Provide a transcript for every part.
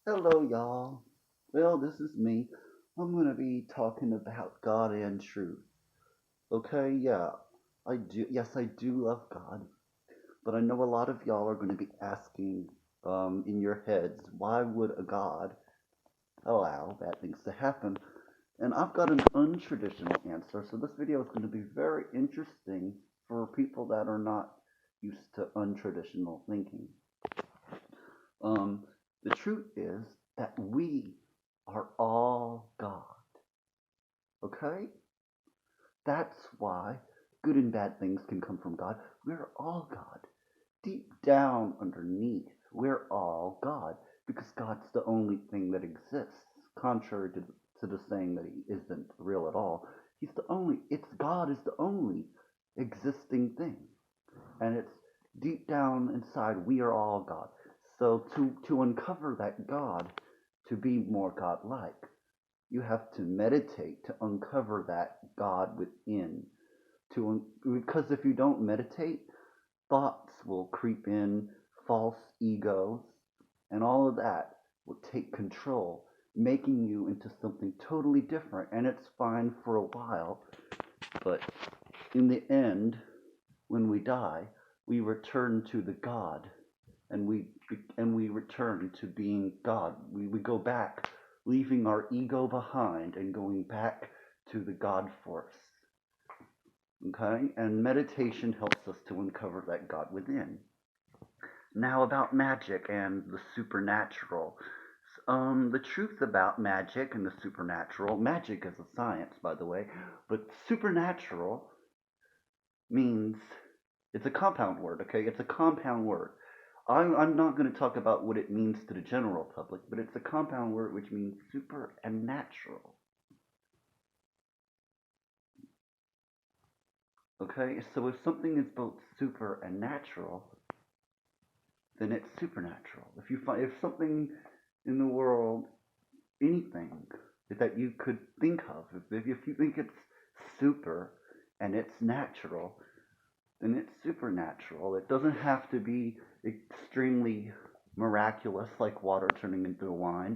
Hello, y'all. Well, this is me. I'm going to be talking about God and truth. Okay, yeah, I do. Yes, I do love God, but I know a lot of y'all are going to be asking in your heads, why would a God allow bad things to happen? And I've got an untraditional answer, so this video is going to be very interesting for people that are not used to untraditional thinking. Um, the truth is that we are all God. Okay? That's why good and bad things can come from God. We're all God. Deep down underneath, we're all God because God's the only thing that exists, contrary to the saying that He isn't real at all. God is the only existing thing. And it's deep down inside, we are all God. So to uncover that God, to be more God-like, you have to meditate to uncover that God within. Because if you don't meditate, thoughts will creep in, false egos, and all of that will take control, making you into something totally different. And it's fine for a while, but in the end, when we die, we return to the God, and we return to being God. We go back, leaving our ego behind and going back to the God force. Okay? And meditation helps us to uncover that God within. Now about magic and the supernatural. The truth about magic and the supernatural, magic is a science, by the way, but supernatural means it's a compound word, okay? It's a compound word. I'm not going to talk about what it means to the general public, but it's a compound word which means super and natural. Okay, so if something is both super and natural, then it's supernatural. If something in the world, anything that you could think of, if you think it's super and it's natural, then it's supernatural. It doesn't have to be extremely miraculous like water turning into wine.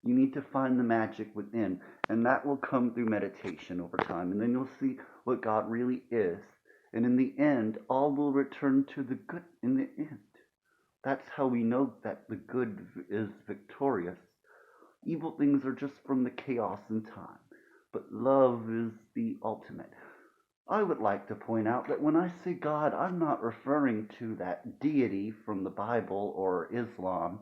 You need to find the magic within, and that will come through meditation over time. And then you'll see what God really is. And in the end, all will return to the good in the end. That's how we know that the good is victorious. Evil things are just from the chaos and time. But love is the ultimate. I would like to point out that when I say God, I'm not referring to that deity from the Bible or Islam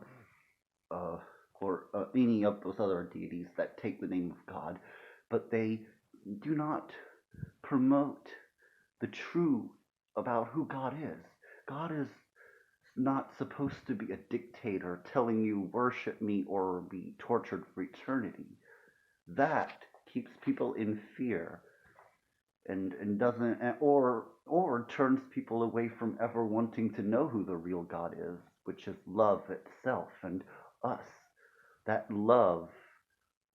uh, or any of those other deities that take the name of God, but they do not promote the truth about who God is. God is not supposed to be a dictator telling you worship me or be tortured for eternity. That keeps people in fear and doesn't or turns people away from ever wanting to know who the real God is, which is love itself and us. That love,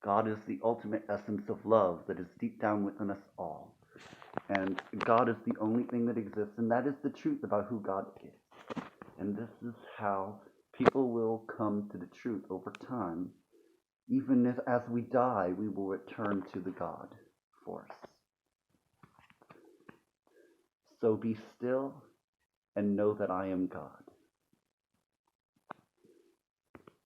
God is the ultimate essence of love that is deep down within us all. And God is the only thing that exists, and that is the truth about who God is. And this is how people will come to the truth over time. Even if as we die, we will return to the God force. So be still and know that I am God.